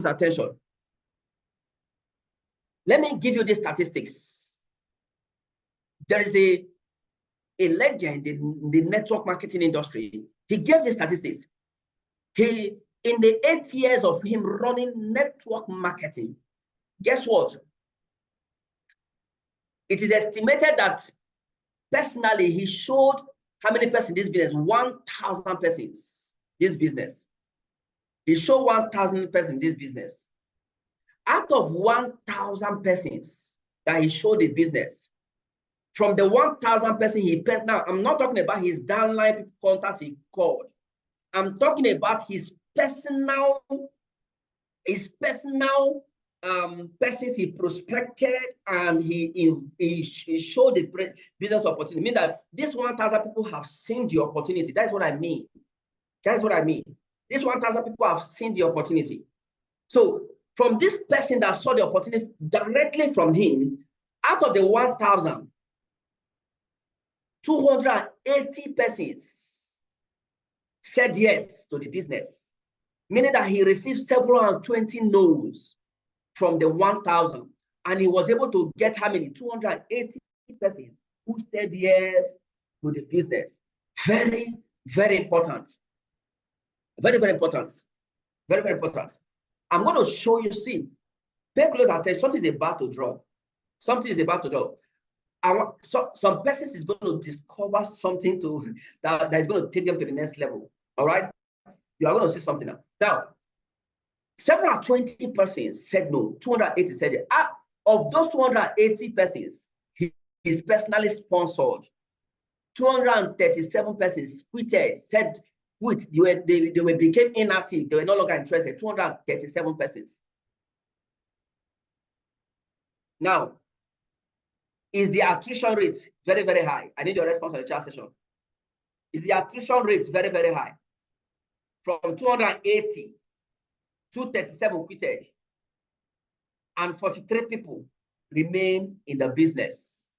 attention. Let me give you the statistics. There is a legend in the network marketing industry. He gave the statistics. In the 8 years of him running network marketing, guess what? It is estimated that personally he showed how many persons in this business? 1,000 persons. This business. He showed 1,000 persons in this business. Out of 1,000 persons that he showed the business, from the 1,000 persons he paid, now I'm not talking about his downline contact he called. I'm talking about his personal persons he prospected, and he showed the business opportunity. Mean that this 1,000 people have seen the opportunity. That's what I mean. That's what I mean. This 1,000 people have seen the opportunity. So from this person that saw the opportunity directly from him, out of the 1,000, 280 persons said yes to the business, meaning that he received several and 20 no's from the 1,000, and he was able to get how many? 280 persons who said yes to the business. Very, very important. Very, very important. Very, very important. I'm going to show you, see, pay close attention. Something is about to drop. Something is about to drop. Some persons is going to discover something that is going to take them to the next level. All right? You are going to see something now. Now, 720 persons said no. 280 said it. Of those 280 persons, he is personally sponsored. 237 persons quitted, said quit. They became inactive. They were no longer interested. 237 persons. Now, is the attrition rate very, very high? I need your response on the chat session. Is the attrition rate very, very high? From 280, 237 quitted, and 43 people remain in the business.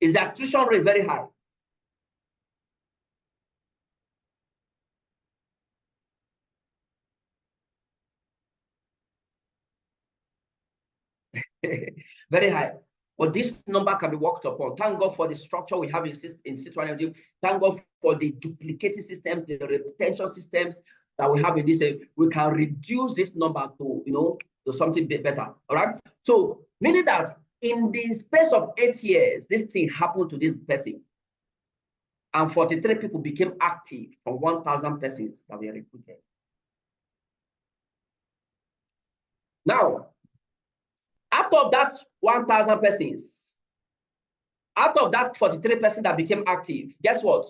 Is the attrition rate very high? Very high. But this number can be worked upon. Thank God for the structure we have in C2. Thank God for the duplicating systems, the retention systems that we have in this. We can reduce this number to, to something better. All right. So meaning that in the space of 8 years, this thing happened to this person, and 43 people became active from 1,000 persons that were recruited. Now, out of that 1,000 persons, out of that 43 persons that became active, guess what?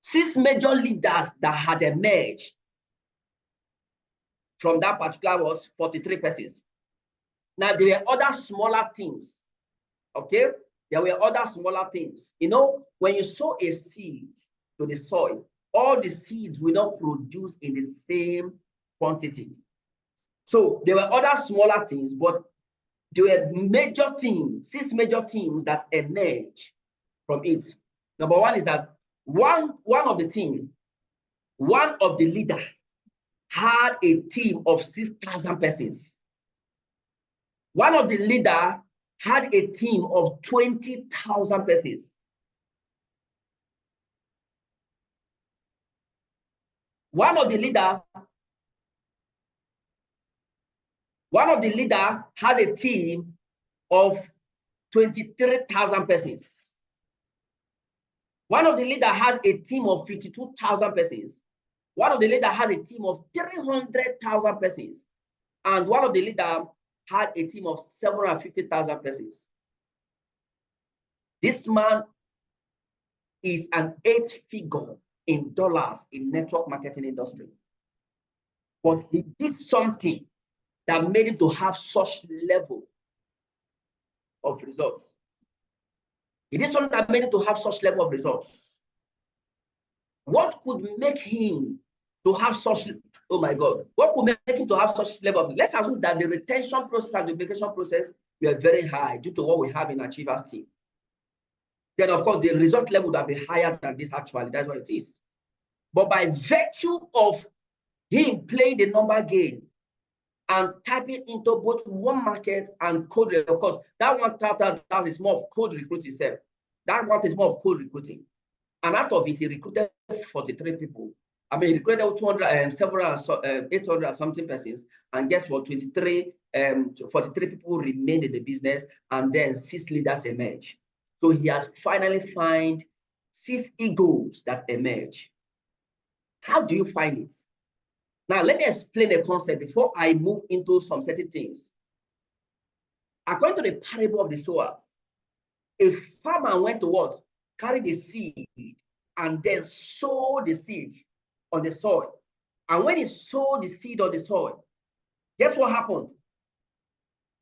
6 major leaders that had emerged from that particular 43 persons. Now, there were other smaller teams, okay? There were other smaller teams. When you sow a seed to the soil, all the seeds will not produce in the same quantity. So there were other smaller teams, but there were major teams, 6 major teams that emerged from it. Number one is that one of the leader had a team of 6,000 persons. One of the leader had a team of 20,000 persons. One of the leader had a team of 23,000 persons. One of the leader has a team of 52,000 persons. One of the leader has a team of 300,000 persons. And one of the leader had a team of 750,000 persons. This man is an 8-figure in dollars in network marketing industry. But he did something that made him to have such level of results. It is something that made him to have such level of results. What could make him to have such, oh my God, what could make him to have such level of, let's assume that the retention process and duplication process were very high due to what we have in Achievers team. Then of course, the result level would be higher than this actually, that's what it is. But by virtue of him playing the number game and typing into both one market and code. Of course, that one that is more of code recruiting itself. That one is more of code recruiting. And out of it, he recruited 43 people. I mean, he recruited 200 800 something persons. And guess what? 43 people remained in the business, and then 6 leaders emerged. So he has finally found 6 egos that emerge. How do you find it? Now, let me explain the concept before I move into some certain things. According to the parable of the sowers, a farmer went to what? Carry the seed and then sow the seed on the soil. And when he sowed the seed on the soil, guess what happened?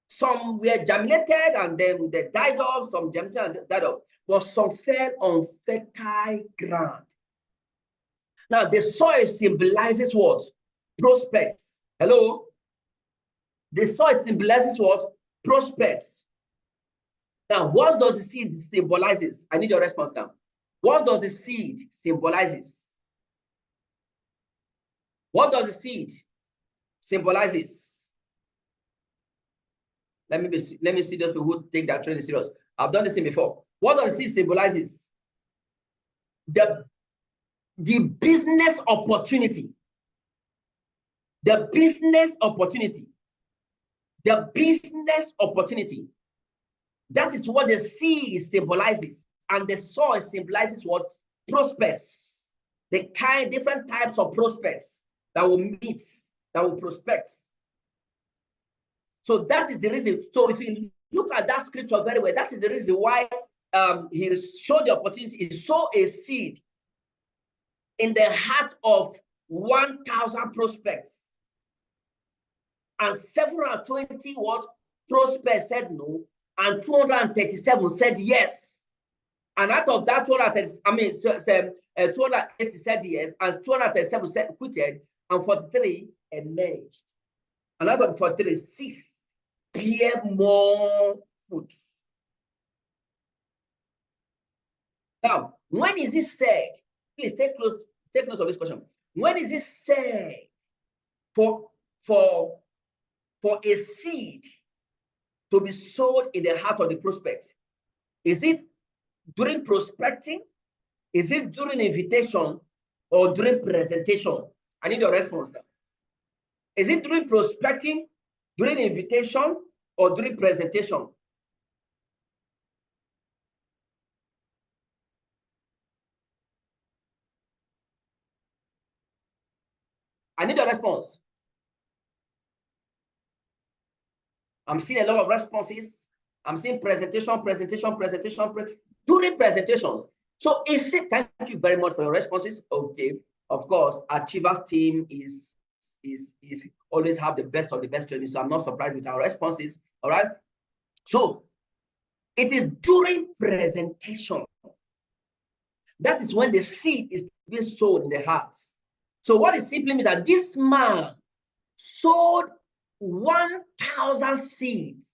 Some were germinated and then they died off, some germinated and died off, but some fell on fertile ground. Now, the soil symbolizes what? Prospects. Hello? The soil symbolizes what? Prospects. Now, what does the seed symbolizes? I need your response now. What does the seed symbolizes? What does the seed symbolizes? Let me see those people who take that training serious. I've done this thing before. What does the seed symbolizes? The business opportunity. The business opportunity. The business opportunity. That is what the seed symbolizes. And the soil symbolizes what? Prospects. The different types of prospects that will meet, that will prospect. So that is the reason. So if you look at that scripture very well, that is the reason why he showed the opportunity. He sowed a seed in the heart of 1,000 prospects. And 720 what? Prospects said no, and 237 said yes. And out of that 280 said yes, and 237 said quitted, and 43 emerged. And out of 43, 6 bear more fruit. Now, when is it said? Please take note of this question. When is it said for a seed to be sowed in the heart of the prospect? Is it during prospecting? Is it during invitation or during presentation? I need your response now. Is it during prospecting, during invitation, or during presentation? I need a response. I'm seeing a lot of responses. I'm seeing presentation, during presentations. So is it, thank you very much for your responses. Okay, of course, Achievers team is always have the best of the best training. So I'm not surprised with our responses. All right. So it is during presentation. That is when the seed is being sown in the hearts. So what it simply means that this man sowed 1,000 seeds.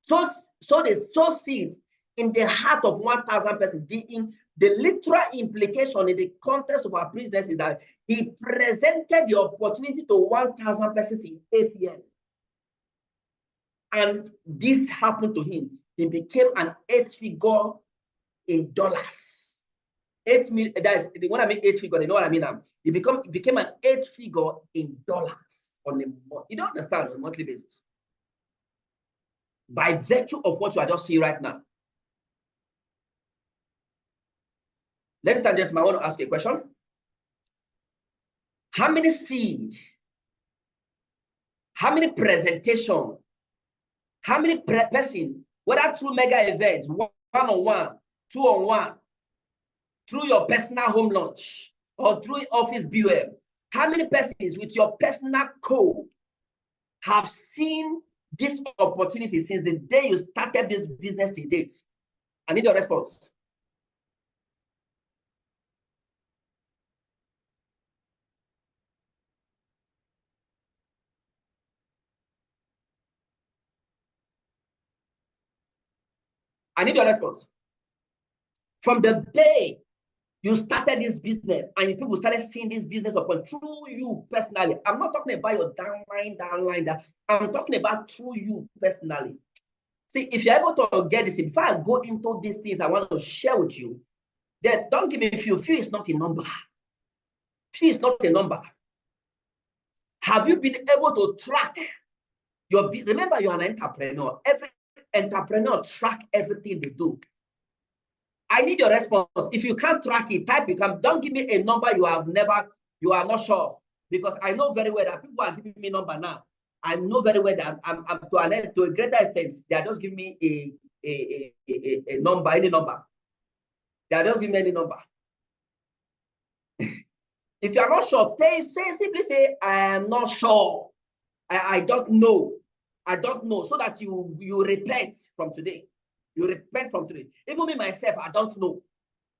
So they sow seeds in the heart of 1,000 persons. The literal implication in the context of our business is that he presented the opportunity to 1,000 persons in 8 years. And this happened to him. He became an 8-figure in dollars. 8 million, that is, when I mean 8-figure, you know what I mean now? He became an 8-figure in dollars on a month. You don't understand, on a monthly basis. By virtue of what you are just seeing right now. Ladies and gentlemen, I want to ask you a question. How many seeds, how many presentations, how many person, whether through mega events, one-on-one, two-on-one, through your personal home launch, or through office BOM, how many persons with your personal code have seen this opportunity since the day you started this business to date? I need your response. I need your response. From the day You started this business and people started seeing this business upon through you personally. I'm not talking about your downline. I'm talking about through you personally. See, if you're able to get this, before I go into these things I want to share with you, then don't give me feel. Feel is not a number. Feel is not a number. Have you been able to track your, remember you're an entrepreneur. Every entrepreneur track everything they do. I need your response. If you can't track it, type it. Don't give me a number you are not sure of. Because I know very well that people are giving me a number now. I know very well that I'm to a greater extent, they are just giving me a number, any number. They are just giving me any number. If you are not sure, simply say, I am not sure. I don't know. I don't know. So that you repent from today. You repent from today. Even me myself, I don't know.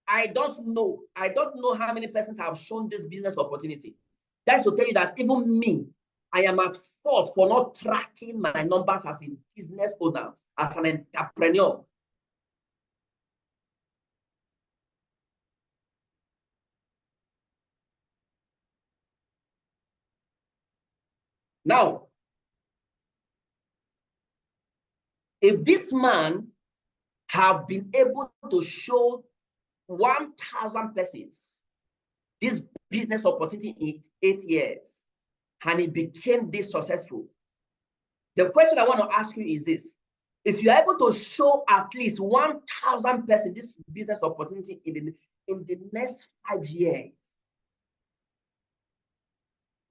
I don't know. I don't know how many persons have shown this business opportunity. That's to tell you that even me, I am at fault for not tracking my numbers as a business owner, as an entrepreneur. Now, if this man have been able to show 1,000 persons this business opportunity in 8 years, and he became this successful, the question I want to ask you is this: if you're able to show at least 1,000 persons this business opportunity in the next 5 years,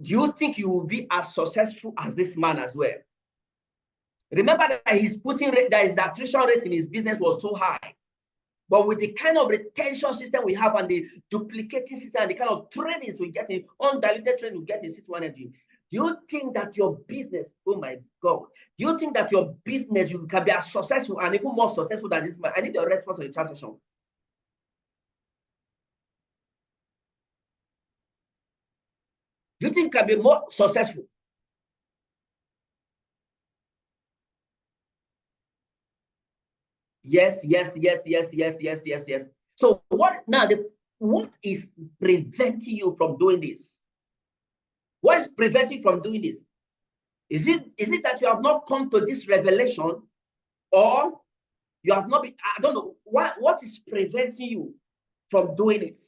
do you think you will be as successful as this man as well? Remember that his attrition rate in his business was so high. But with the kind of retention system we have and the duplicating system and the kind of trainings we get in, undiluted training we get in C2 Energy, do you think that your business, oh my God, do you think that your business, you can be as successful and even more successful than this man? I need your response on the chat session. Do you think you can be more successful? Yes. So what is preventing you from doing this? What is preventing you from doing this? Is it that you have not come to this revelation, or you have not been, I don't know, what is preventing you from doing it?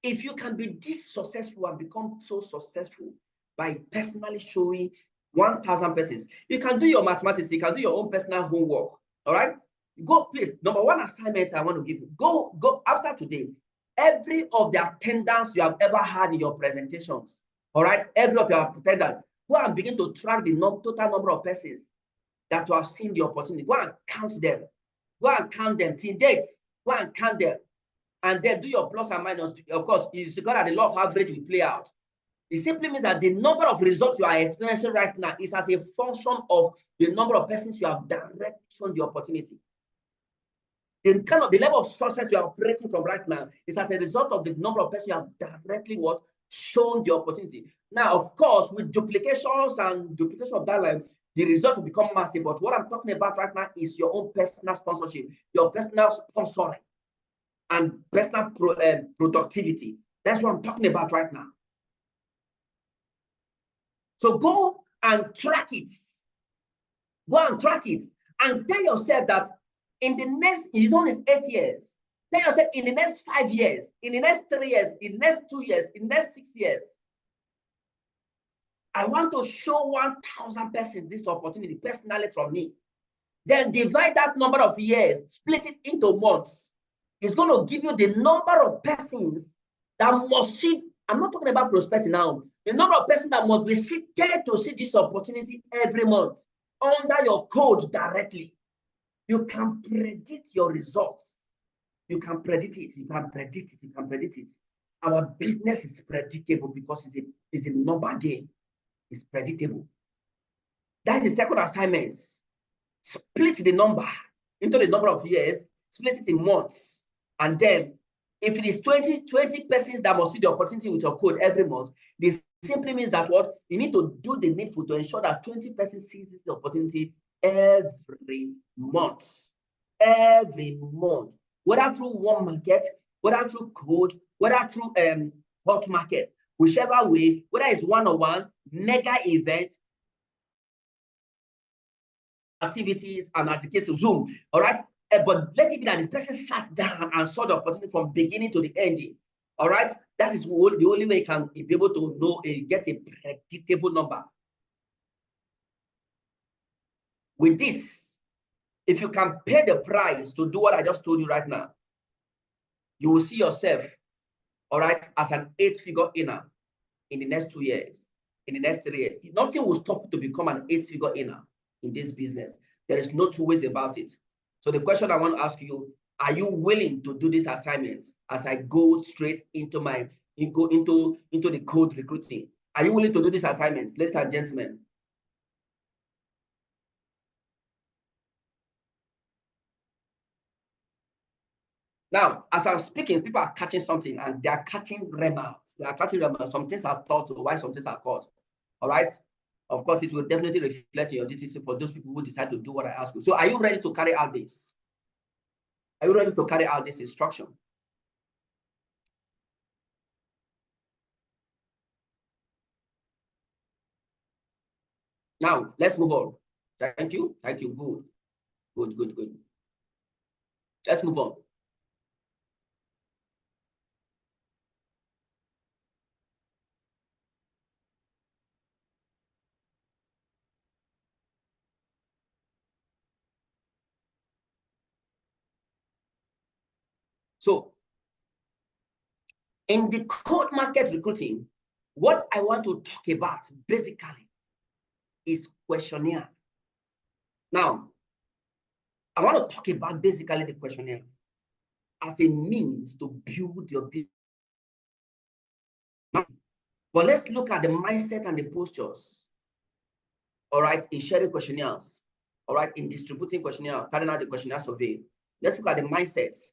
If you can be this successful and become so successful by personally showing 1,000 persons, you can do your mathematics, you can do your own personal homework. All right, go, please. Number one assignment I want to give you: go after today, every of the attendance you have ever had in your presentations, all right, every of your attendance, go and begin to track the total number of persons that you have seen the opportunity. Go and count them. Go and count them till date. Go and count them. And then do your plus and minus. Of course, you see that the law of average will play out. It simply means that the number of results you are experiencing right now is as a function of the number of persons you have directly shown the opportunity. The level of success you are operating from right now is as a result of the number of persons you have directly shown the opportunity. Now, of course, with duplications and duplication of that line, the result will become massive. But what I'm talking about right now is your own personal sponsorship, your personal sponsoring, and personal productivity. That's what I'm talking about right now. So go and track it. Go and track it and tell yourself that in the next, his own is 8 years. Tell yourself in the next 5 years, in the next 3 years, in the next 2 years, in the next 6 years, I want to show 1,000 persons this opportunity personally from me. Then divide that number of years, split it into months. It's going to give you the number of persons that must see. I'm not talking about prospecting now. The number of persons that must be seated to see this opportunity every month under your code directly. You can predict your results. You can predict it. You can predict it. You can predict it. Our business is predictable because it's a number game. It's predictable. That is the second assignment. Split the number into the number of years, split it in months. And then if it is 20 persons that must see the opportunity with your code every month, this simply means that you need to do the needful to ensure that 20 persons sees the opportunity every month. Every month. Whether through one market, whether through code, whether through hot market, whichever way, whether it's one-on-one, mega event, activities, and as the case of Zoom, all right? But let it be that this person sat down and saw the opportunity from beginning to the ending, all right? That is the only way you can be able to know, get a predictable number. With this, if you can pay the price to do what I just told you right now, you will see yourself, all right, as an 8-figure earner in the next 2 years, in the next 3 years. Nothing will stop you to become an 8-figure earner in this business. There is no two ways about it. So the question I want to ask you, are you willing to do these assignments as I go straight into the code recruiting? Are you willing to do these assignments, ladies and gentlemen? Now, as I'm speaking, people are catching something and they are catching remarks. They are catching remarks. Some things are taught, or why some things are caught. All right. Of course, it will definitely reflect in your DTC for those people who decide to do what I ask you. So, are you ready to carry out this? Are you ready to carry out this instruction? Now, let's move on. Thank you. Thank you. Good. Good, good, good. Let's move on. So, in the code market recruiting, what I want to talk about basically is questionnaire. Now, I want to talk about basically the questionnaire as a means to build your business. But let's look at the mindset and the postures, all right, in sharing questionnaires, all right, in distributing questionnaires, carrying out the questionnaire survey. Let's look at the mindsets.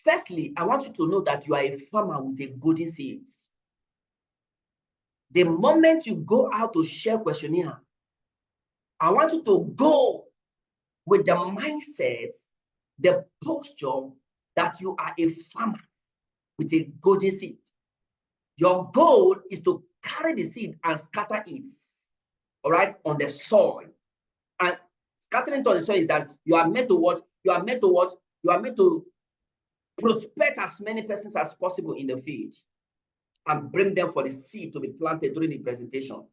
Firstly, I want you to know that you are a farmer with a golden seeds. The moment you go out to share questionnaire, I want you to go with the mindset, the posture that you are a farmer with a golden seed. Your goal is to carry the seed and scatter it, all right, on the soil. And scattering it on the soil is that you are meant to what? You are meant to what? You are meant to prospect as many persons as possible in the field and bring them for the seed to be planted during the presentation.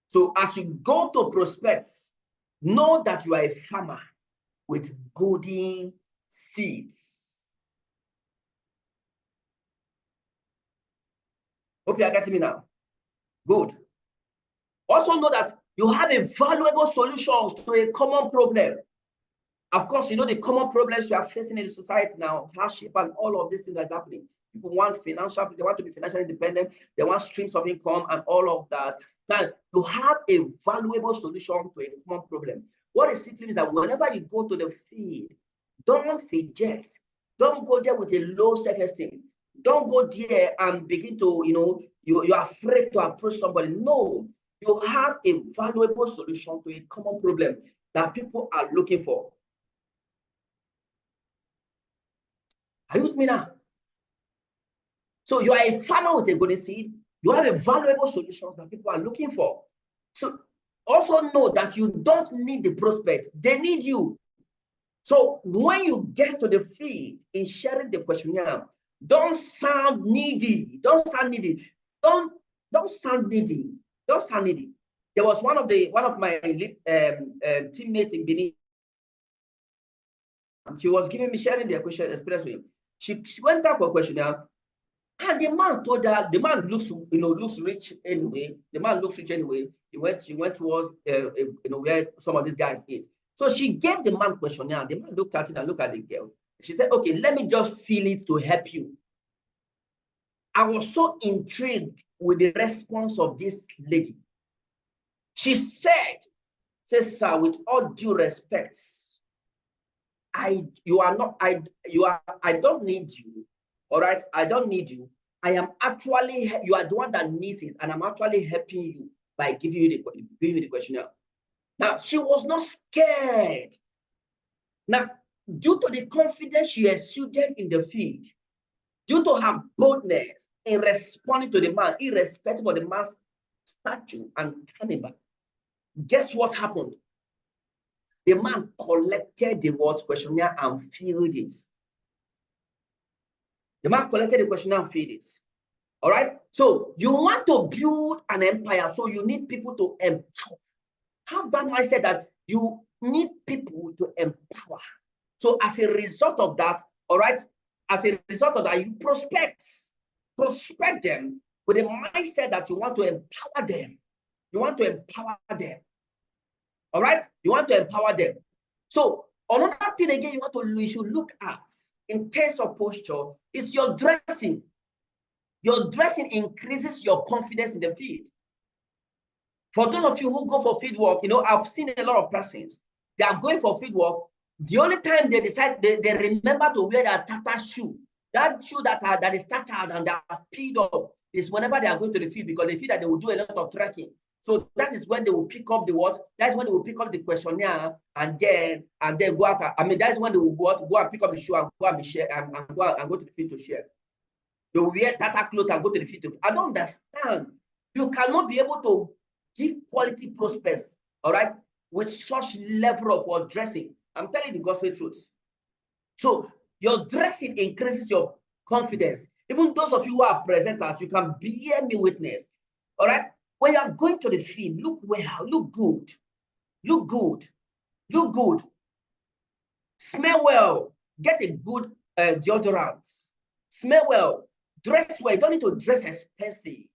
So as you go to prospect, know that you are a farmer with golden seeds. Hope you are getting me now. Good. Also know that you have a valuable solutions to a common problem. Of course, you know the common problems we are facing in the society now, hardship and all of these things that's happening. People want financial, they want to be financially independent, they want streams of income and all of that. Now, you have a valuable solution to a common problem. What it simply means that whenever you go to the field, don't fidget. Don't go there with a low self-esteem. Don't go there and begin to, you're afraid to approach somebody. No, you have a valuable solution to a common problem that people are looking for. Are you with me now? So you are a farmer with a golden seed. You have a valuable solution that people are looking for. So also know that you don't need the prospect. They need you. So when you get to the field in sharing the questionnaire, don't sound needy. Don't sound needy. Don't sound needy. Don't sound needy. There was one of my teammates in Benin. She was giving me sharing their question experience with him. She went out for a questionnaire, and the man told her, the man looks rich anyway. The man looks rich anyway. She went towards where some of these guys eat. So she gave the man questionnaire. The man looked at it and looked at the girl. She said, "Okay, let me just fill it to help you." I was so intrigued with the response of this lady. She said, "Sir, with all due respect, I don't need you. All right, I don't need you. I am actually, you are the one that needs it, and I'm actually helping you by giving you the questionnaire." Now, she was not scared. Now, due to the confidence she exuded in the field, due to her boldness in responding to the man, irrespective of the man's stature and caliber, guess what happened? The man collected the word questionnaire and filled it. The man collected the questionnaire and filled it. All right. So you want to build an empire, so you need people to empower. Have that mindset that you need people to empower. So as a result of that, all right, as a result of that, you prospect them with a mindset that you want to empower them. You want to empower them. All right, you want to empower them. So another thing again you should look at in terms of posture is your dressing. Your dressing increases your confidence in the field. For those of you who go for field work, I've seen a lot of persons. They are going for field work. The only time they decide, they remember to wear their tattered shoe. That shoe that is tattered and they are peeled up is whenever they are going to the field, because they feel that they will do a lot of trekking. So that is when they will pick up the what? That's when they will pick up the questionnaire and then go out. That's when they will go and pick up the shoe and go and share and go to the field to share. They will wear tattered clothes and go to the field. I don't understand. You cannot be able to give quality prospects, all right, with such level of dressing. I'm telling you the gospel truth. So your dressing increases your confidence. Even those of you who are presenters, you can bear me witness. All right. When you are going to the field, look well, look good, look good, look good, smell well, get a good deodorant, smell well, dress well. You don't need to dress expensive.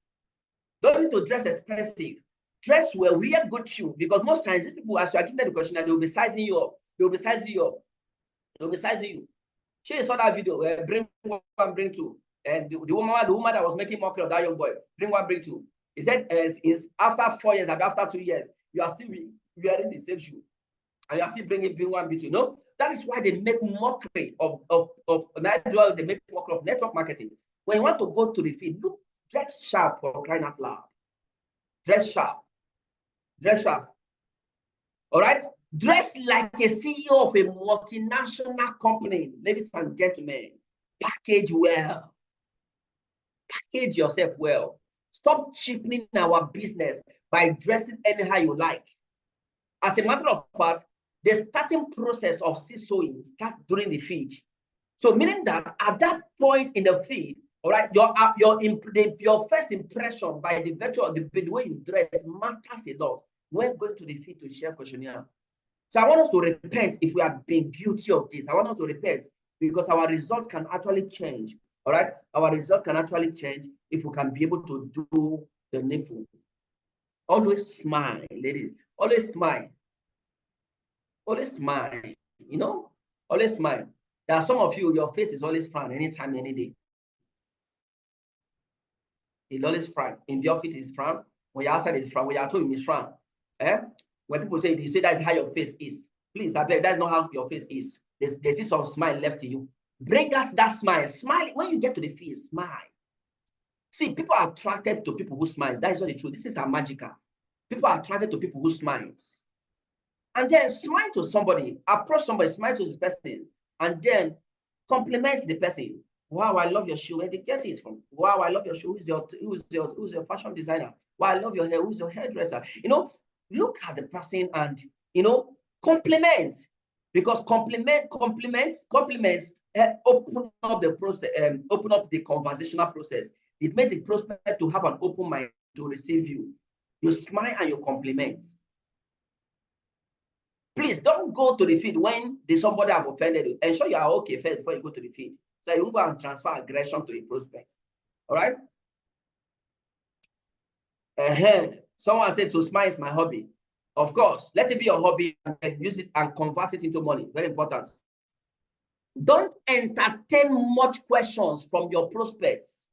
Don't need to dress expensive. Dress well, wear good shoes, because most times these people, as you are giving them the questionnaire, they will be sizing you up. They will be sizing you up. They will be sizing you. She saw that video, bring one, bring two. And the woman that was making mockery of that young boy, bring one, bring two. He said, is after 4 years, after 2 years, you are still wearing the same shoe. And you are still bring one, bring two. No, that is why they make mockery of they make mockery of network marketing. When you want to go to the field, look, dress sharp, for crying out loud. Dress sharp. Dress sharp. All right? Dress like a CEO of a multinational company. Ladies and gentlemen, package well. Package yourself well. Stop cheapening our business by dressing anyhow you like. As a matter of fact, the starting process of seed sowing starts during the field. So meaning that at that point in the field, all right, your first impression by the virtue of the way you dress matters a lot when going to the field to share questionnaire. So I want us to repent if we have been guilty of this. I want us to repent because our result can actually change. All right, our result can actually change if we can be able to do the needful. Always smile, ladies. Always smile. Always smile. Always smile. There are some of you, your face is always frown anytime, any day. It's always frown. In the office, it's frown. When you're outside, it's frown. When you're at home, it's frown. When people say, you say that's how your face is. Please, I beg, that's not how your face is. There's this some smile left in you. Bring out that smile. Smile when you get to the face. Smile. See, people are attracted to people who smiles. That is not the truth. This is a magical. People are attracted to people who smiles. And then smile to somebody, approach somebody, smile to this person, and then compliment the person. Wow, I love your shoe. Where did you get it from? Wow, I love your shoe. Who's your fashion designer? Wow, I love your hair. Who's your hairdresser? Look at the person and compliment, because compliments open up the process, open up the conversational process. It makes it prospect to have an open mind to receive you. You smile and you compliment. Please don't go to the field when somebody have offended you. Ensure you are okay first before you go to the field. So you won't go and transfer aggression to a prospect. All right? Someone said to smile is my hobby. Of course, let it be your hobby and use it and convert it into money. Very important. Don't entertain much questions from your prospects.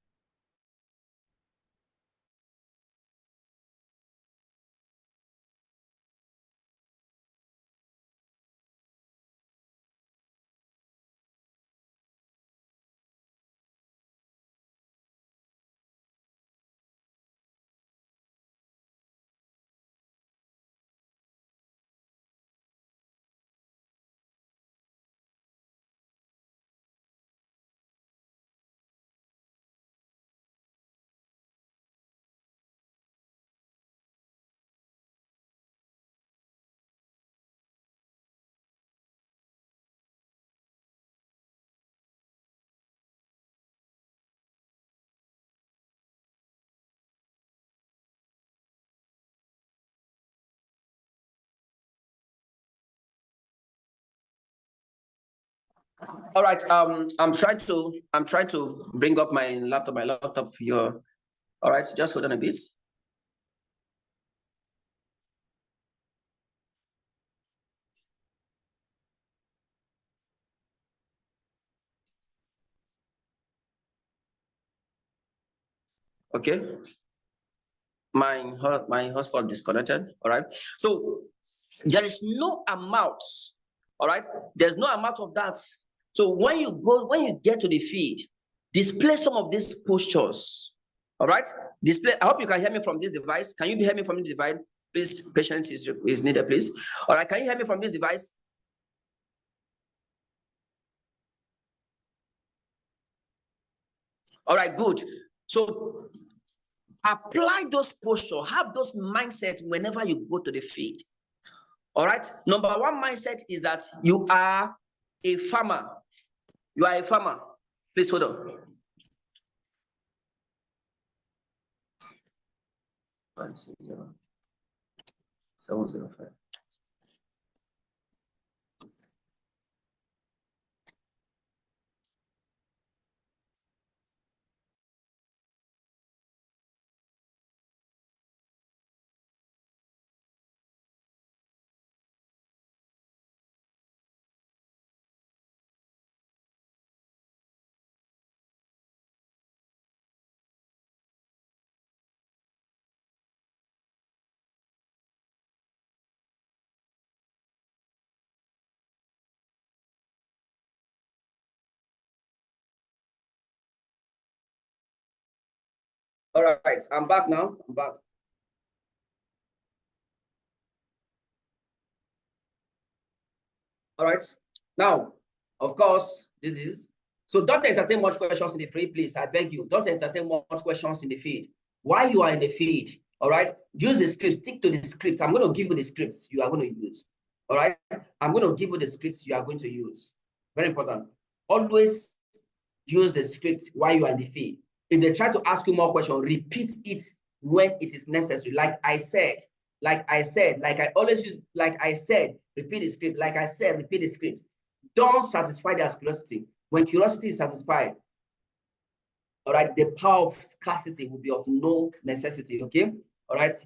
All right. I'm trying to bring up my laptop. My laptop here. All right. Just hold on a bit. Okay. My hotspot disconnected. All right. So there is no amount. All right. There's no amount of that. So when you get to the feed, display some of these postures. All right. Display. I hope you can hear me from this device. Can you hear me from this device? Please, patience is needed, please. All right. Can you hear me from this device? All right, good. So apply those postures, have those mindsets whenever you go to the field. All right. Number one mindset is that you are a farmer. You are a farmer. Please hold on. 705. All right, I'm back now. I'm back. All right. Now, of course, this is so don't entertain much questions in the feed, please. I beg you, don't entertain much questions in the feed. While you are in the feed, all right, use the script, stick to the script. I'm going to give you the scripts you are going to use. All right. I'm going to give you the scripts you are going to use. Very important. Always use the script while you are in the feed. If they try to ask you more questions, repeat it when it is necessary. Like I always use, like I said, repeat the script. Like I said, repeat the script. Don't satisfy their curiosity. When curiosity is satisfied, all right, the power of scarcity will be of no necessity, okay? All right,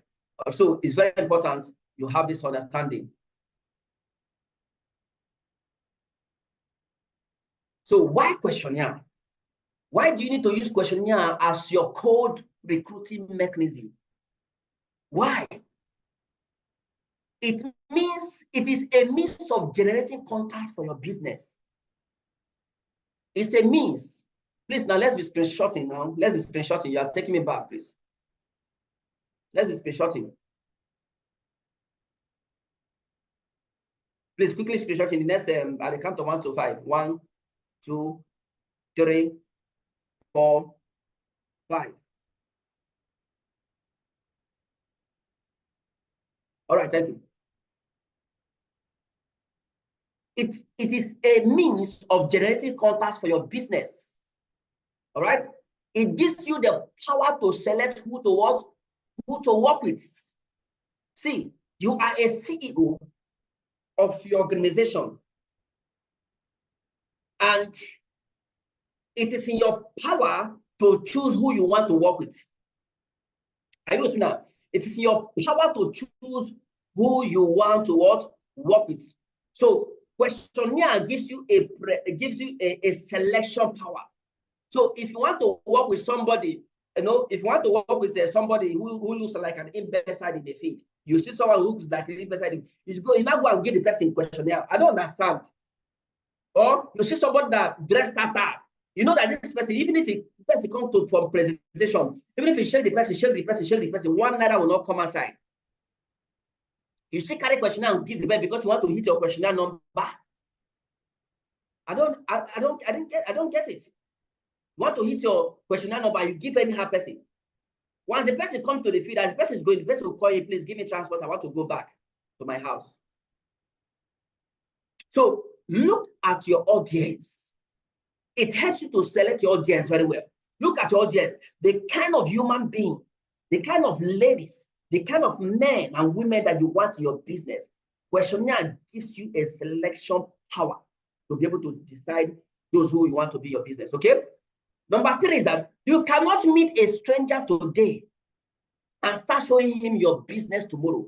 so it's very important you have this understanding. So why questionnaire? Why do you need to use questionnaire as your cold recruiting mechanism? Why? It means it is a means of generating contact for your business. It's a means. Please, now let's be screenshotting now. Let's be screenshotting. You are taking me back, please. Let's be screenshotting. Please quickly screenshot in the next at the count of 1 to 5. 1, 2, 3, 4, 5. All right, thank you. It is a means of generating contacts for your business. All right. It gives you the power to select who to work with. See, you are a CEO of your organization, and it is in your power to choose who you want to work with. Are you listening now? It is in your power to choose who you want to work with. So questionnaire gives you a selection power. So if you want to work with somebody, if you want to work with somebody who looks like an imbecile in the feed, you see someone who looks like an imbecile, you now go and give the person questionnaire. I don't understand. Or you see somebody that dressed that, you know that this person, even if the person comes to from presentation, even if you shake the person, 1 naira will not come outside. You still carry questionnaire and give the person because you want to hit your questionnaire number. I don't get it. You want to hit your questionnaire number, you give any person. Once the person comes to the field, as the person is going, the person will call you, please give me transport. I want to go back to my house. So look at your audience. It helps you to select your audience very well. Look at your audience, the kind of human being, the kind of ladies, the kind of men and women that you want in your business. Questionnaire gives you a selection power. to be able to decide those who you want to be your business. Okay. Number 3 is that you cannot meet a stranger today and start showing him your business tomorrow.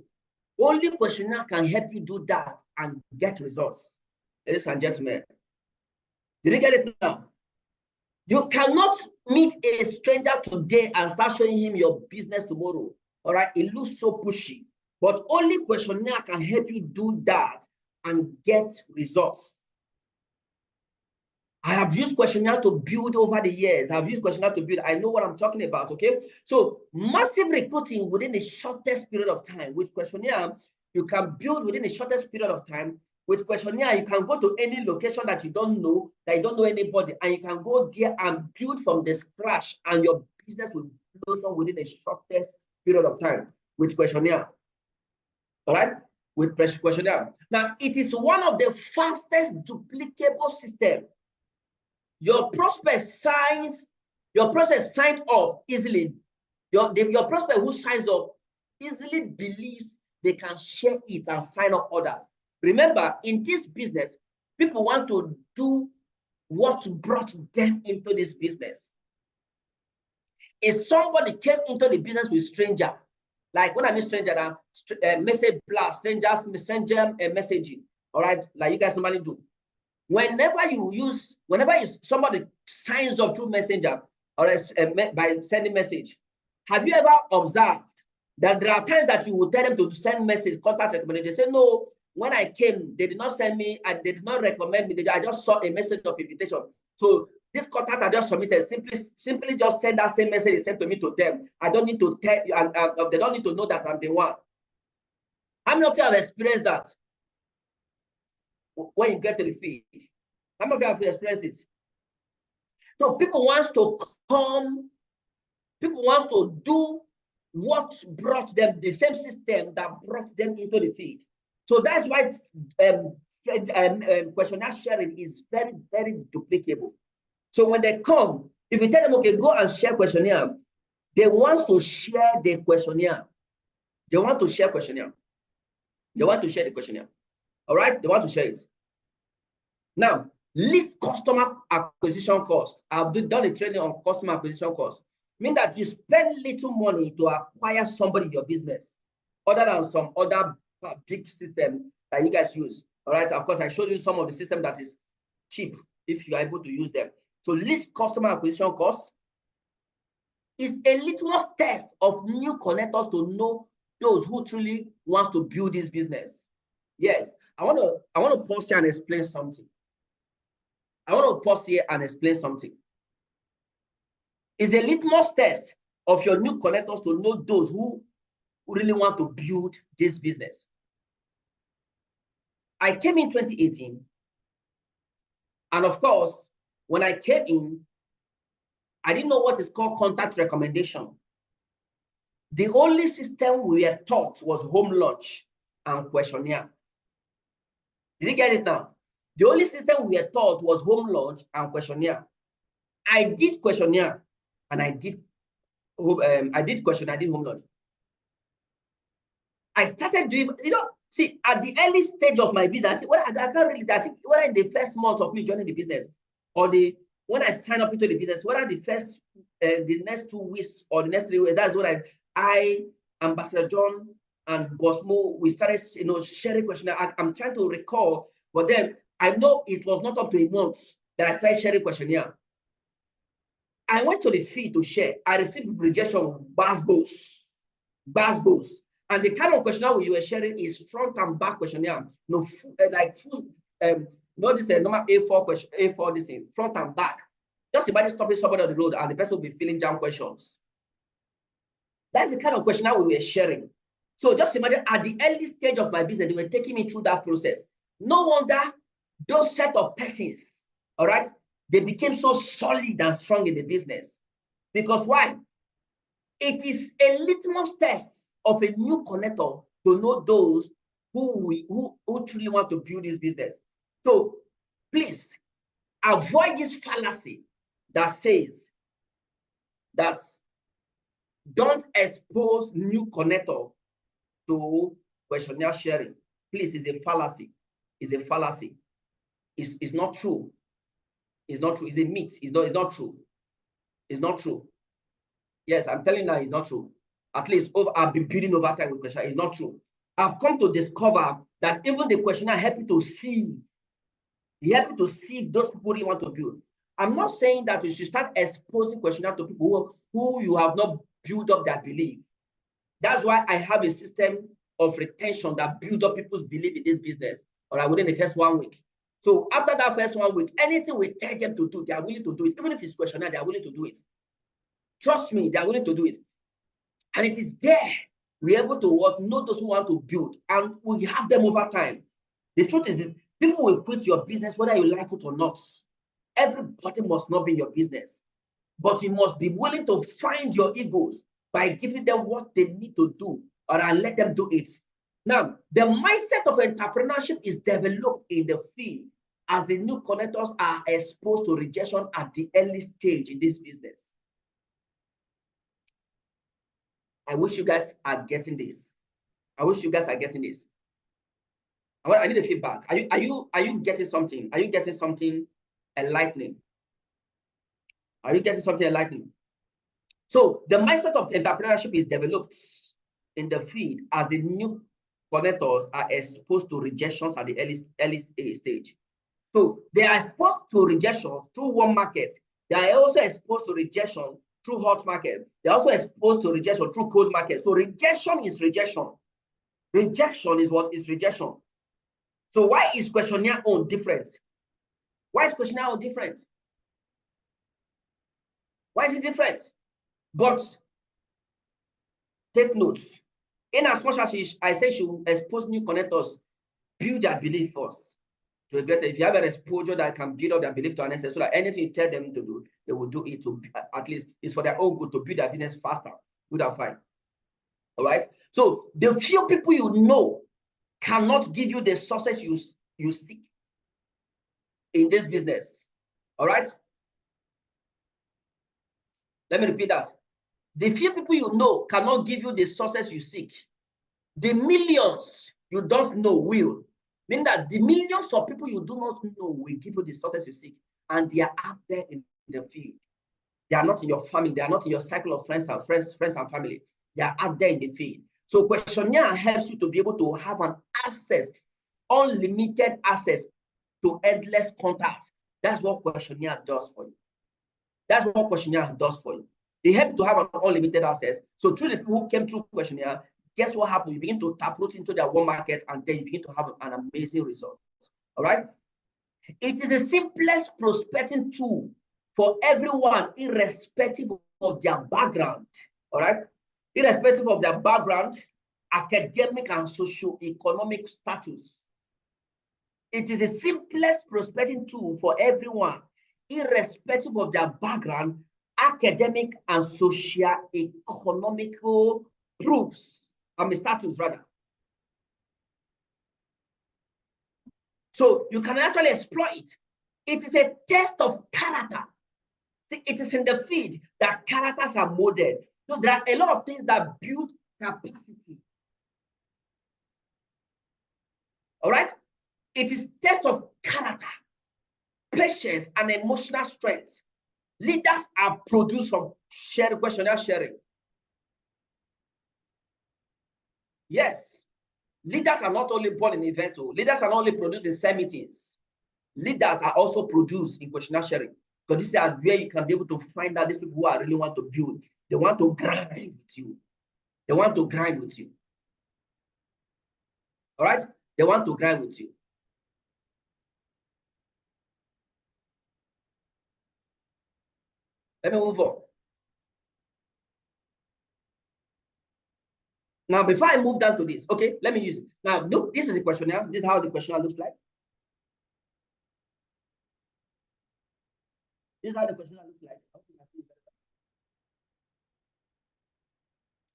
Only questionnaire can help you do that and get results. Ladies and gentlemen, did you get it now? You cannot meet a stranger today and start showing him your business tomorrow. All right, it looks so pushy, but only questionnaire can help you do that and get results. I have used questionnaire to build over the years. I've used questionnaire to build. I know what I'm talking about, okay? So massive recruiting within the shortest period of time. With questionnaire, you can build within the shortest period of time. With questionnaire, you can go to any location that you don't know anybody, and you can go there and build from the scratch, and your business will blossom within the shortest period of time with questionnaire. All right? With questionnaire. Now, it is one of the fastest duplicable systems. Your prospect signs up easily. Your prospect who signs up easily believes they can share it and sign up others. Remember, in this business, people want to do what brought them into this business. If somebody came into the business with stranger, like when I mean stranger, message blast, strangers messenger messaging, all right, like you guys normally do. Whenever somebody signs up through messenger or by sending message, have you ever observed that there are times that you will tell them to send message, contact recommendation? They say, no, when I came, they did not send me, and they did not recommend me. I just saw a message of invitation. So this contact I just submitted, simply just send that same message sent to me to them. I don't need to tell you, and they don't need to know that I'm the one. How many of you have experienced that? When you get to the feed, how many of you have experienced it? So people want to do what brought them, the same system that brought them into the feed. So that's why questionnaire sharing is very, very duplicable. So when they come, if you tell them, okay, go and share questionnaire, they want to share the questionnaire. They want to share questionnaire. They want to share the questionnaire. All right, they want to share it. Now, list customer acquisition costs. I've done a training on customer acquisition costs. Mean that you spend little money to acquire somebody in your business, other than some other big system that you guys use. All right, of course, I showed you some of the system that is cheap if you are able to use them. So list customer acquisition costs is a litmus test of new connectors to know those who truly want to build this business. Yes, I want to pause here and explain something. It's a litmus test of your new connectors to know those who really want to build this business. I came in 2018, and of course, when I came in, I didn't know what is called contact recommendation. The only system we were taught was home launch and questionnaire. Did you get it now? The only system we were taught was home launch and questionnaire. I did questionnaire and I did home launch. I started doing, see, at the early stage of my business, I think whether in the first month of me joining the business or when I sign up into the business, whether the next 2 weeks or the next 3 weeks, that's when I Ambassador John and Boss Mo, we started, sharing questionnaire. I'm trying to recall, but then I know it was not up to a month that I started sharing questionnaire. I went to the feed to share. I received rejection, bass. And the kind of questionnaire we were sharing is front and back questionnaire. This normal A4 question, A4 this thing, front and back. Just imagine stopping somebody on the road and the person will be filling jam questions. That's the kind of questionnaire we were sharing. So just imagine at the early stage of my business, they were taking me through that process. No wonder those set of persons, all right, they became so solid and strong in the business. Because why? It is a litmus test of a new connector to know those who truly want to build this business. So please avoid this fallacy that says that don't expose new connector to questionnaire sharing. Please, it's a fallacy. It's a fallacy. It's not true. It's not true. It's a myth. It's not true. It's not true. Yes, I'm telling you that it's not true. At least I've been building over time with questionnaire. It's not true. I've come to discover that even the questionnaire help you to see. They help you to see if those people really want to build. I'm not saying that you should start exposing questionnaire to people who you have not built up their belief. That's why I have a system of retention that builds up people's belief in this business, within the first 1 week. So after that first 1 week, anything we tell them to do, they are willing to do it. Even if it's questionnaire, they are willing to do it. Trust me, they are willing to do it. And it is there we're able to know those who want to build, and we have them over time. The truth is, people will quit your business whether you like it or not. Everybody must not be in your business, but you must be willing to find your egos by giving them what they need to do, or let them do it. Now, the mindset of entrepreneurship is developed in the field as the new connectors are exposed to rejection at the early stage in this business. I wish you guys are getting this. I wish you guys are getting this. I need a feedback. Are you getting something? Are you getting something enlightening? Are you getting something enlightening? So the mindset of entrepreneurship is developed in the field as the new connectors are exposed to rejections at the early stage. So they are exposed to rejection through warm market. They are also exposed to rejection through hot market. They are also exposed to rejection through cold market. So rejection is rejection. Rejection is what is rejection. So why is questionnaire own different? Why is questionnaire own different? Why is it different? But take notes. In as much as I say she will expose new connectors, build their belief first. So if you have an exposure that can build up their belief to an extent, so that anything you tell them to do, they will do it. To at least it's for their own good to build their business faster. Good and fine. All right. So the few people you know cannot give you the success you seek in this business. All right. Let me repeat that. The few people you know cannot give you the success you seek. The millions you don't know will. Meaning that the millions of people you do not know will give you the success you seek. And they are out there in the field. They are not in your family. They are not in your cycle of friends and family. They are out there in the field. So questionnaire helps you to be able to have an access, unlimited access to endless contacts. That's what questionnaire does for you. That's what questionnaire does for you. They help you to have an unlimited access. So through the people who came through questionnaire, guess what happens? You begin to tap root into their warm market, and then you begin to have an amazing result. All right. It is the simplest prospecting tool for everyone, irrespective of their background. All right. Irrespective of their background, academic and socio-economic status. It is the simplest prospecting tool for everyone, irrespective of their background, academic and socio-economical proofs. Status rather. So you can actually exploit it. It is a test of character. See, it is in the field that characters are molded. So there are a lot of things that build capacity. All right? It is test of character, patience, and emotional strength. Leaders are produced from questionnaire sharing. Yes, leaders are not only born in events. Leaders are not only produced in SEM meetings. Leaders are also produced in questionnaire sharing. Because this is where you can be able to find out these people who really want to build. They want to grind with you. They want to grind with you. All right? They want to grind with you. Let me move on. Now, before I move down to this, okay, let me use it. Now, look, this is the questionnaire. This is how the questionnaire looks like. This is how the questionnaire looks like.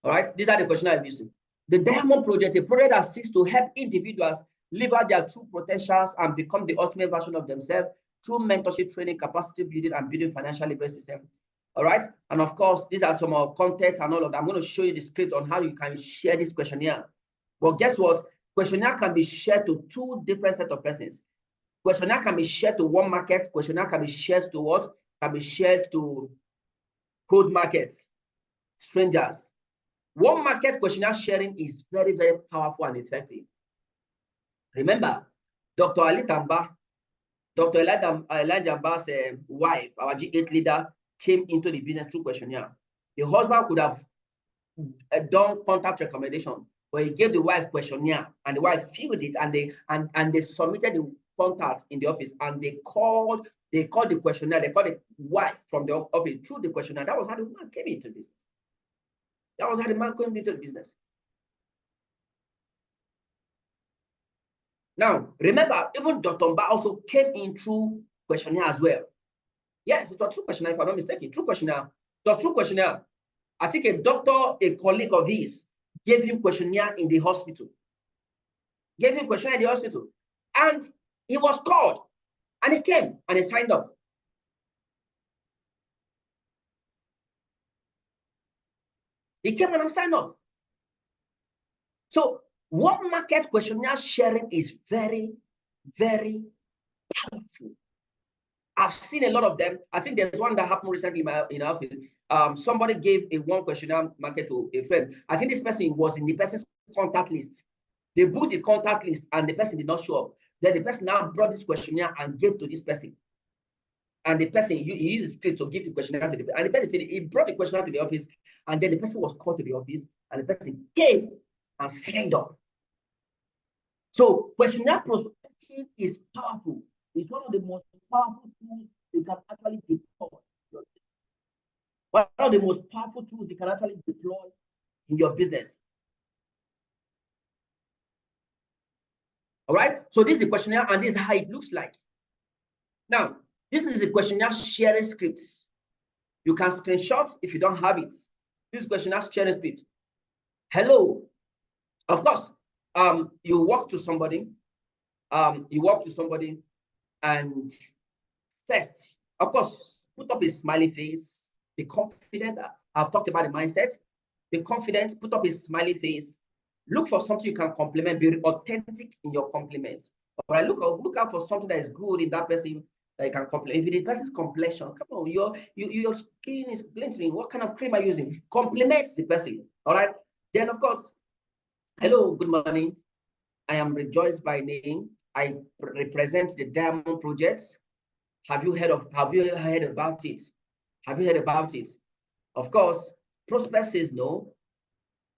All right, these are the questionnaire I'm using. The Diamond Project, a project that seeks to help individuals live out their true potentials and become the ultimate version of themselves through mentorship, training, capacity building, and building financial liberty system. All right, and of course, these are some of contents and all of that. I'm going to show you the script on how you can share this questionnaire. But guess what? Questionnaire can be shared to two different sets of persons. Questionnaire can be shared to warm markets. Questionnaire can be shared to what? Can be shared to cold markets, strangers. Warm market questionnaire sharing is very, very powerful and effective. Remember, Dr. Ali Tamba, Dr. Elijah Ba's wife, our G8 leader, came into the business through questionnaire. The husband could have done contact recommendation, but he gave the wife questionnaire, and the wife filled it, and they submitted the contact in the office, and they called the questionnaire, they called the wife from the office through the questionnaire. That was how the man came into business. That was how the man came into the business. Now, remember, even Dr. Mba also came in through questionnaire as well. Yes, it was through questionnaire, if I'm not mistaken. Through questionnaire. It was through questionnaire. I think a doctor, a colleague of his, gave him questionnaire in the hospital. Gave him questionnaire in the hospital. And he was called. And he came and he signed up. He came and signed up. So, warm market questionnaire sharing is very, very powerful. I've seen a lot of them. I think there's one that happened recently in our office. Somebody gave a one questionnaire market to a friend. I think this person was in the person's contact list. They booked the contact list and the person did not show up. Then the person now brought this questionnaire and gave to this person. And the person, he used the script to give the questionnaire to the person. And the person, he brought the questionnaire to the office, and then the person was called to the office, and the person came and signed up. So questionnaire prospecting is powerful. It's one of the most powerful tools you can actually deploy. One of the most powerful tools you can actually deploy in your business. All right. So this is the questionnaire, and this is how it looks like. Now, this is the questionnaire sharing scripts. You can screenshot if you don't have it. This questionnaire sharing script. Hello. Of course, you walk to somebody. And first, of course, put up a smiley face. Be confident. I've talked about the mindset. Be confident. Put up a smiley face. Look for something you can compliment. Be authentic in your compliments. All right. Look out for something that is good in that person that you can compliment. If it is person's complexion, come on, your skin is glistening. What kind of cream are you using? Compliment the person. All right. Then, of course, hello, good morning. I am Rejoice by name. I represent the Diamond Project. Have you heard about it? Have you heard about it? Of course, prospect says no.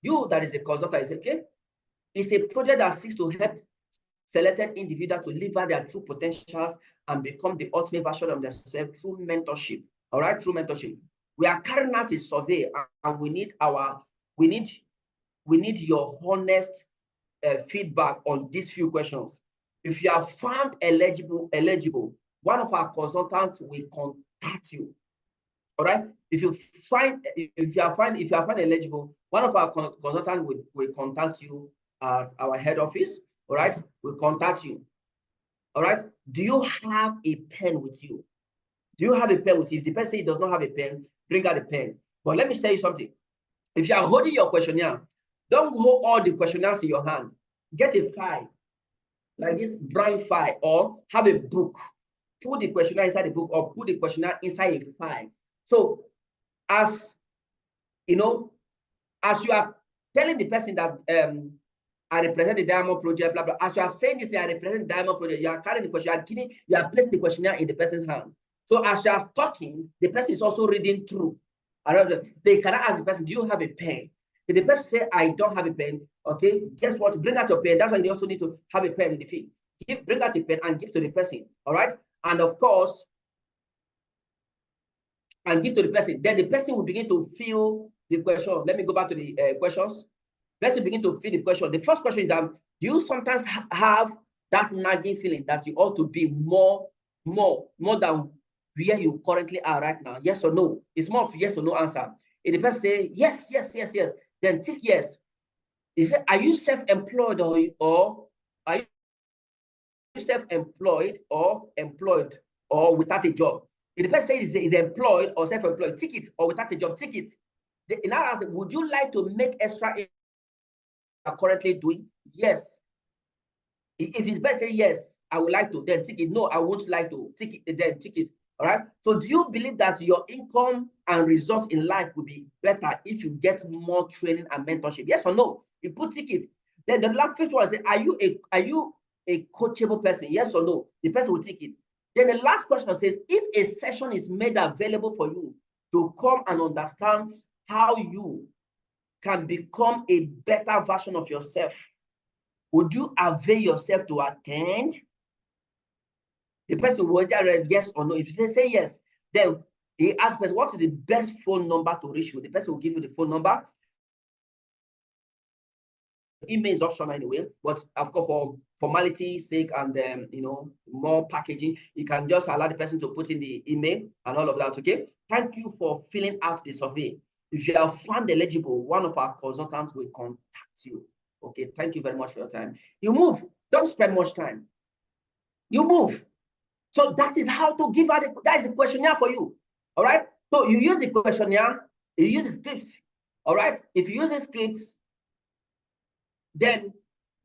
You, that is a consultant, is okay. It's a project that seeks to help selected individuals to live out their true potentials and become the ultimate version of themselves through mentorship. All right, through mentorship. We are carrying out a survey, and we need your honest feedback on these few questions. If you are found eligible, one of our consultants will contact you. All right. If you are found eligible, one of our consultants will contact you at our head office. All right. We'll contact you. All right. Do you have a pen with you? Do you have a pen with you? If the person does not have a pen, bring out a pen. But let me tell you something. If you are holding your questionnaire, don't hold all the questionnaires in your hand. Get a file, like this brown file, or have a book. Put the questionnaire inside the book, or put the questionnaire inside a file. So, as you know, as you are telling the person that I represent the Diamond Project, blah blah. As you are saying this, I represent the Diamond Project. You are carrying the question. You are placing the questionnaire in the person's hand. So, as you are talking, the person is also reading through. They cannot ask the person, "Do you have a pen?" If the person say, "I don't have a pen," okay, guess what? Bring out your pen. That's why you also need to have a pen in the field. Bring out a pen and give to the person. All right, and of course, and give to the person. Then the person will begin to fill the question. Let me go back to the questions. The person begin to fill the question. The first question is that, do you sometimes have that nagging feeling that you ought to be more than where you currently are right now? Yes or no? It's more of yes or no answer. If the person say yes, then tick yes. He said, are you self-employed or are you self-employed or employed or without a job? If the person says is employed or self-employed, tick it, or without a job, tick it. In other words, would you like to make extra you are currently doing? Yes. If his person say yes, I would like to, then tick it. No, I won't like to, tick it, then tick it. All right. So do you believe that your income and results in life will be better if you get more training and mentorship? Yes or no? You put tick it. Then the last one say, are you a coachable person? Yes or no? The person will tick it. Then the last question says, if a session is made available for you to come and understand how you can become a better version of yourself, would you avail yourself to attend? The person will either yes or no. If they say yes, then he asks person, what is the best phone number to reach you? The person will give you the phone number. Email is optional anyway, but of course, for formality's sake and more packaging, you can just allow the person to put in the email and all of that. Okay. Thank you for filling out the survey. If you are found eligible, one of our consultants will contact you. Okay. Thank you very much for your time. You move. Don't spend much time. You move. So that is how to give out. That is a questionnaire for you. All right. So you use the questionnaire. You use the scripts. All right. If you use the scripts, then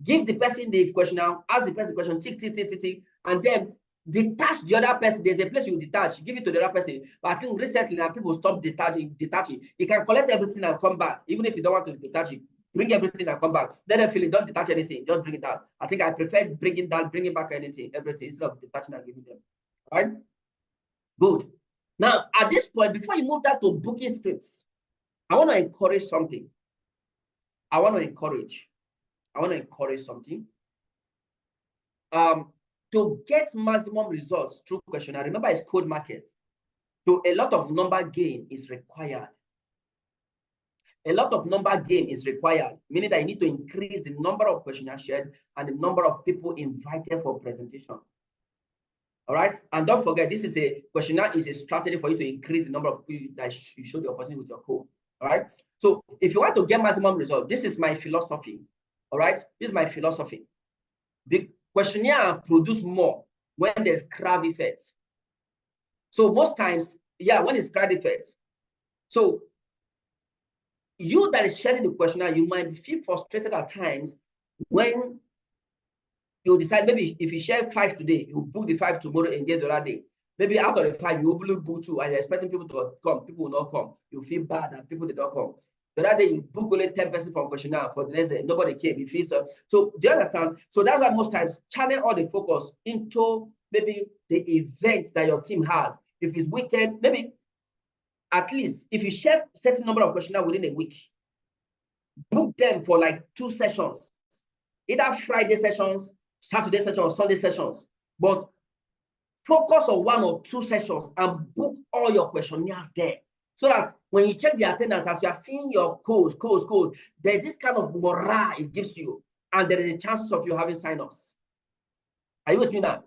give the person the questionnaire, ask the person the question, tick, tick, tick, tick, tick, and then detach the other person. There's a place you detach, give it to the other person. But I think recently now people stop detaching. You can collect everything and come back, even if you don't want to detach it. Bring everything and come back. Let them feel it. Don't detach anything. Just bring it out. I think I prefer bringing back everything instead of detaching and giving them. All right. Good. Now, at this point, before you move that to booking scripts, I want to encourage something. I want to encourage something. To get maximum results through questionnaire, remember it's code market. So a lot of number game is required. A lot of number game is required, meaning that you need to increase the number of questionnaires shared and the number of people invited for presentation. All right. And don't forget, this is a questionnaire is a strategy for you to increase the number of people that you show the opportunity with your code. All right. So if you want to get maximum results, this is my philosophy. All right. This is my philosophy. The questionnaire produce more when there's crowd effects. So most times, yeah, when it's crowd effects. So you that is sharing the questionnaire, you might feel frustrated at times when you decide maybe if you share 5 today, you book the 5 tomorrow, engage the other day. Maybe out of the 5, you only book 2 and you're expecting people to come. People will not come. You feel bad that people did not come. The other day, you book only 10 persons from questionnaire. For the next day, nobody came. You feel so. So do you understand? So that's why most times channel all the focus into maybe the event that your team has. If it's weekend, maybe at least if you share certain number of questionnaire within a week, book them for like 2 sessions, either Friday sessions, Saturday sessions, or Sunday sessions. But focus on 1 or 2 sessions and book all your questionnaires there. So that when you check the attendance, as you are seeing your codes, there's this kind of morale it gives you, and there is a chance of you having sign-ups. Are you with me now?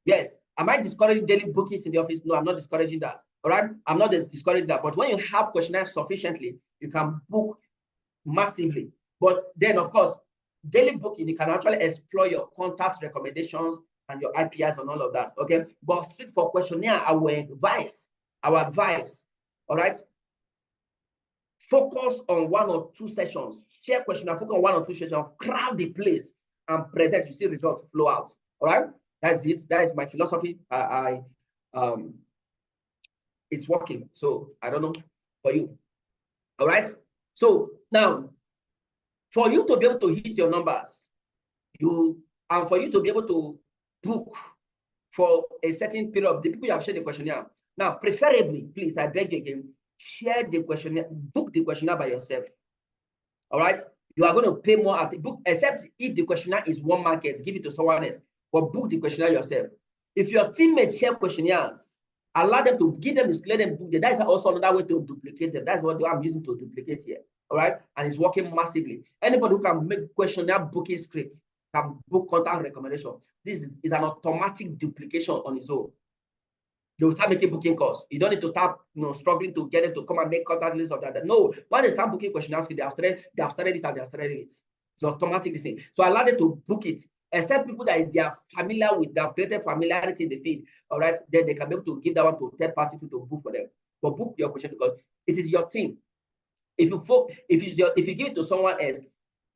Yes. Am I discouraging daily bookings in the office? No, I'm not discouraging that. All right. I'm not discouraging that. But when you have questionnaires sufficiently, you can book massively. But then, of course, daily booking, you can actually explore your contact recommendations and your IPIs and all of that. Okay. But straight for questionnaire, our advice, all right, focus on 1 or 2 sessions, share questionnaire, focus on 1 or 2 sessions, crowd the place and present, you see results flow out. All right. That's it. That is my philosophy. It's working. So I don't know for you. All right. So now, for you to be able to hit your numbers, and for you to be able to book for a certain period of the people you have shared the questionnaire. Now, preferably, please, I beg you again, share the questionnaire, book the questionnaire by yourself. All right. You are going to pay more at the book, except if the questionnaire is one market, give it to someone else, but book the questionnaire yourself. If your teammates share questionnaires, allow them to give them, let them book them. That is also another way to duplicate them. That's what I'm using to duplicate here. All right. And it's working massively. Anybody who can make questionnaire booking script can book contact recommendation. This is an automatic duplication on its own. They will start making booking calls. You don't need to start struggling to get them to come and make contact lists of that. No, when they start booking questionnaires, they have started it and they have started it. It's automatic thing. So allow them to book it. Except people that they are familiar with, they have created familiarity in the feed. All right, then they can be able to give that one to third party to book for them. But book your question because it is your team. If you give it to someone else,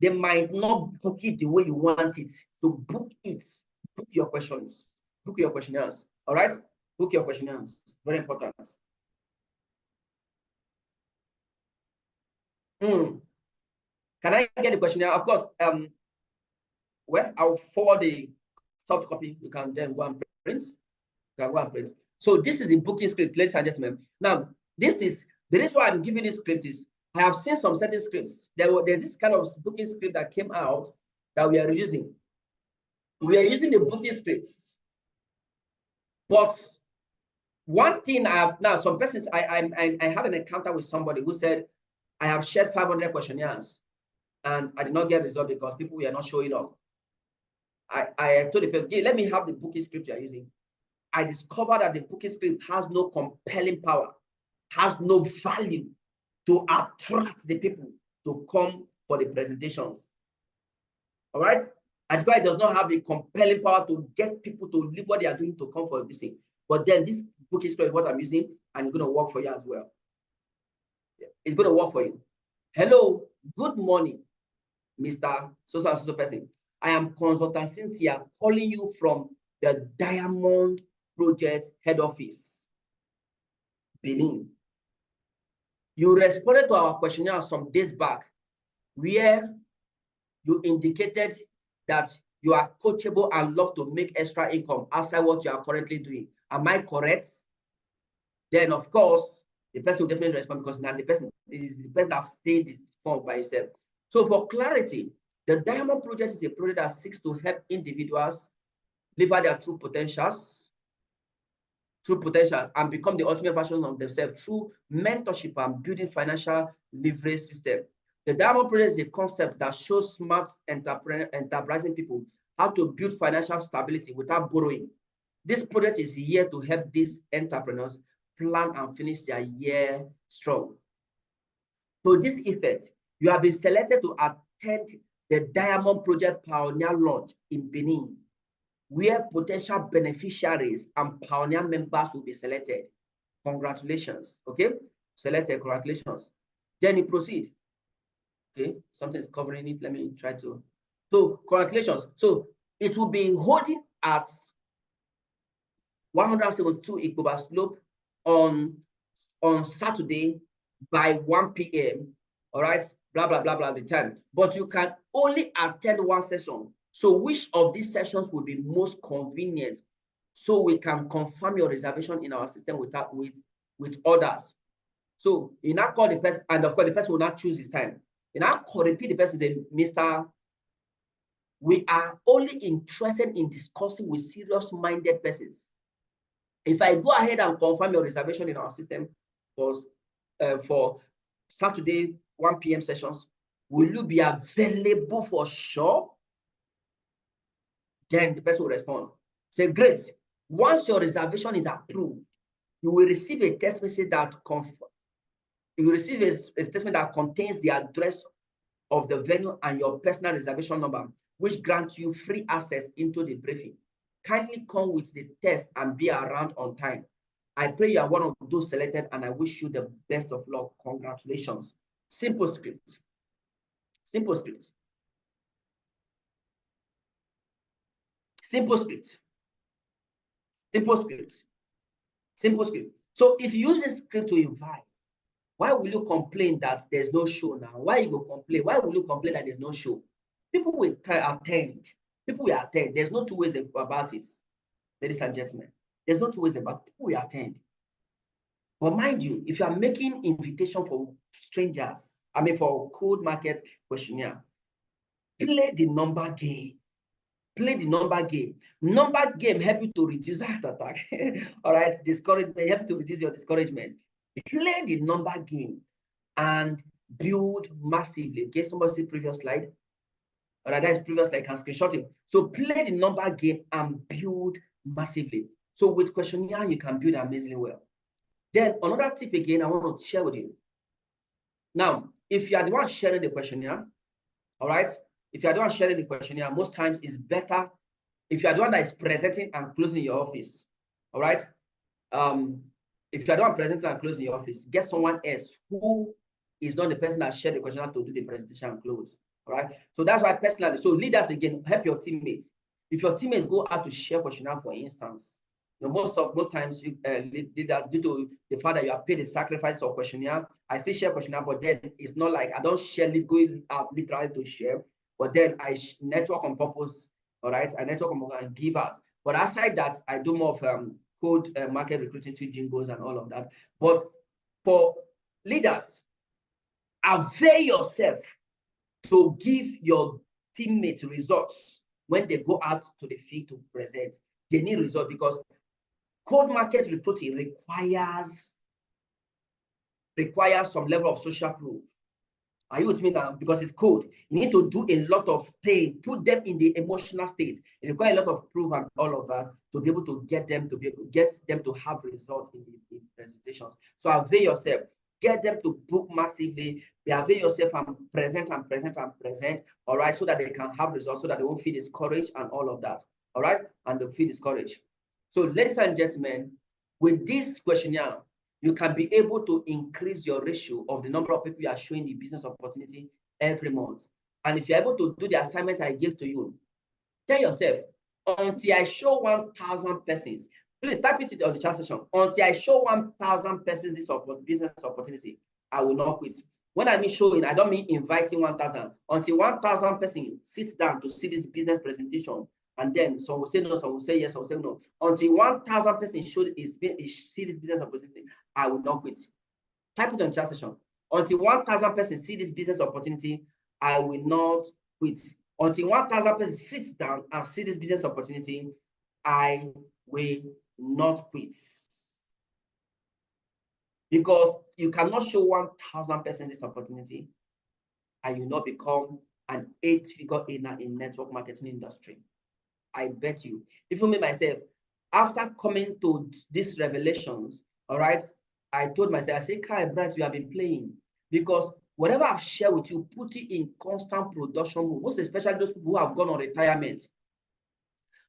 they might not book it the way you want it. So book it. book your questions, book your questionnaires. All right, book your questionnaires. Very important. Can I get the questionnaire? Of course. Well, I'll forward the soft copy. You can then go and print. You can go and print. So this is the booking script, ladies and gentlemen. Now, this is the reason why I'm giving this script is I have seen some certain scripts. There's this kind of booking script that came out that we are using. We are using the booking scripts. But one thing I have now, some persons, I had an encounter with somebody who said, I have shared 500 questionnaires and I did not get result because people were not showing up. I told the person, let me have the booking script you are using. I discovered that the booking script has no compelling power, has no value to attract the people to come for the presentations. All right? And it does not have a compelling power to get people to leave what they are doing to come for this thing. But then this booking script is what I'm using, and it's going to work for you as well. It's going to work for you. Hello, good morning, Mr. So person. I am Consultant Cynthia calling you from the Diamond Project Head Office, Benin. You responded to our questionnaire some days back where you indicated that you are coachable and love to make extra income outside what you are currently doing. Am I correct? Then, of course, the person will definitely respond because now the person is the person that paid the form by himself. So for clarity, the Diamond Project is a project that seeks to help individuals live out their true potentials and become the ultimate version of themselves through mentorship and building financial leverage system. The Diamond Project is a concept that shows smart enterprising people how to build financial stability without borrowing. This project is here to help these entrepreneurs plan and finish their year strong. To this effect, you have been selected to attend the Diamond Project Pioneer Launch in Benin, where potential beneficiaries and pioneer members will be selected. Congratulations. Okay, selected. Congratulations. Then you proceed. Okay, something's covering it. Let me try to. So congratulations. So it will be holding at 172 Ikoba Slope on Saturday by 1 p.m. All right, blah blah blah blah the time. But you can only attend one session. So which of these sessions will be most convenient so we can confirm your reservation in our system with others? So you now call the person, and of course the person will not choose his time. You now repeat the person, then, Mr. We are only interested in discussing with serious-minded persons. If I go ahead and confirm your reservation in our system for Saturday 1 p.m. sessions, will you be available for sure? Then the person will respond. Say, great. Once your reservation is approved, you will receive a text message that contains the address of the venue and your personal reservation number, which grants you free access into the briefing. Kindly come with the test and be around on time. I pray you are one of those selected, and I wish you the best of luck. Congratulations. Simple script. Simple script. Simple script. Simple script. Simple script. So if you use a script to invite, why will you complain that there's no show now? Why you go complain? Why will you complain that there's no show? People will attend. People will attend. There's no two ways about it, ladies and gentlemen. There's no two ways about it. People will attend. But mind you, if you are making invitation for strangers, for cold market questionnaire, play the number game. Play the number game. Number game help you to reduce heart attack. All right, discouragement help to reduce your discouragement. Play the number game and build massively. Okay, somebody see previous slide. All right, that is previous slide. I can screenshot it. So play the number game and build massively. So with questionnaire, you can build amazingly well. Then another tip again, I want to share with you. Now, if you are the one sharing the questionnaire, all right, if you are the one sharing the questionnaire, most times it's better if you are the one that is presenting and closing your office, all right? If you are the one presenting and closing your office, get someone else who is not the person that shared the questionnaire to do the presentation and close, all right? So that's why personally, so leaders again, help your teammates. If your teammates go out to share questionnaire, for instance, you know, most times you leaders, due to the fact that you are paid a sacrifice of questionnaire, I still share questionnaire, but then it's not like I don't share going out literally to share, but then I network on purpose. All right, I network on purpose and give out. But aside that, I do more of code market recruiting, to jingles and all of that. But for leaders, avail yourself to give your teammates results when they go out to the field to present. They need results because cold market recruiting requires some level of social proof. Are you with me now? Because it's code. You need to do a lot of things, put them in the emotional state. It requires a lot of proof and all of that to be able to get them to have results in the presentations. So avail yourself. Get them to book massively. Avail yourself and present. All right, so that they can have results, so that they won't feel discouraged and all of that. All right, and they'll feel discouraged. So, ladies and gentlemen, with this questionnaire, you can be able to increase your ratio of the number of people you are showing the business opportunity every month. And if you're able to do the assignment I gave to you, tell yourself, until I show 1,000 persons, please type it on the chat session. Until I show 1,000 persons this business opportunity, I will not quit. When I mean showing, I don't mean inviting 1,000. Until 1,000 persons sit down to see this business presentation, and then some will say no, some will say yes, some will say no. Until 1,000 persons see this business opportunity, I will not quit. Type it on the chat session. Until 1,000 persons see this business opportunity, I will not quit. Until 1,000 persons sit down and see this business opportunity, I will not quit. Because you cannot show 1,000 persons this opportunity and you not become an 8-figure earner in network marketing industry. I bet you. Even me myself, after coming to these revelations, all right, I told myself, I said, Kai, Bright, you have been playing. Because whatever I've shared with you, put it in constant production mode, most especially those people who have gone on retirement.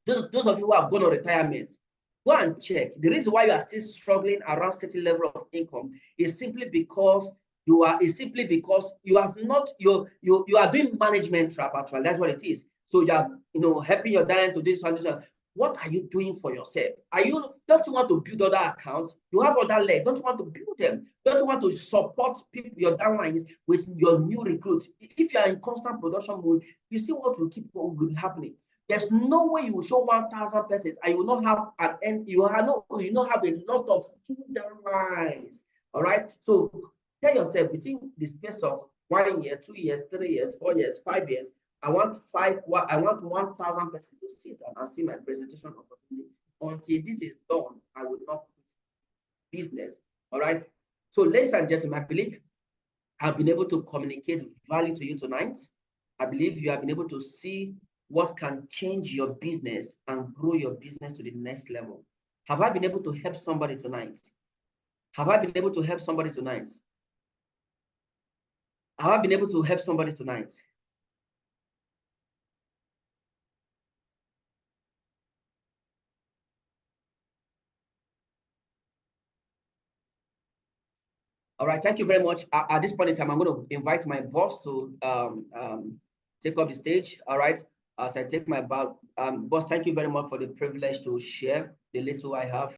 Those of you who have gone on retirement, go and check. The reason why you are still struggling around certain level of income is simply because you are not, you are doing management trap actually. That's what it is. So you are, helping your talent to do this and this. What are you doing for yourself? Don't you want to build other accounts? You have other legs. Don't you want to build them? Don't you want to support people, your downlines with your new recruits? If you are in constant production mode, you see what will keep happening. There's no way you will show 1,000 persons and you will not have an end. You will not have a lot of two downlines. All right. So tell yourself, between the space of 1 year, 2 years, 3 years, 4 years, 5 years, I want 1,000 persons to sit down and see my presentation opportunity. Until this is done, I will not quit business. All right. So, ladies and gentlemen, I believe I've been able to communicate value to you tonight. I believe you have been able to see what can change your business and grow your business to the next level. Have I been able to help somebody tonight? Have I been able to help somebody tonight? Have I been able to help somebody tonight? All right, thank you very much. At this point in time, I'm going to invite my boss to take up the stage. All right, as I take my bow, boss, thank you very much for the privilege to share the little I have.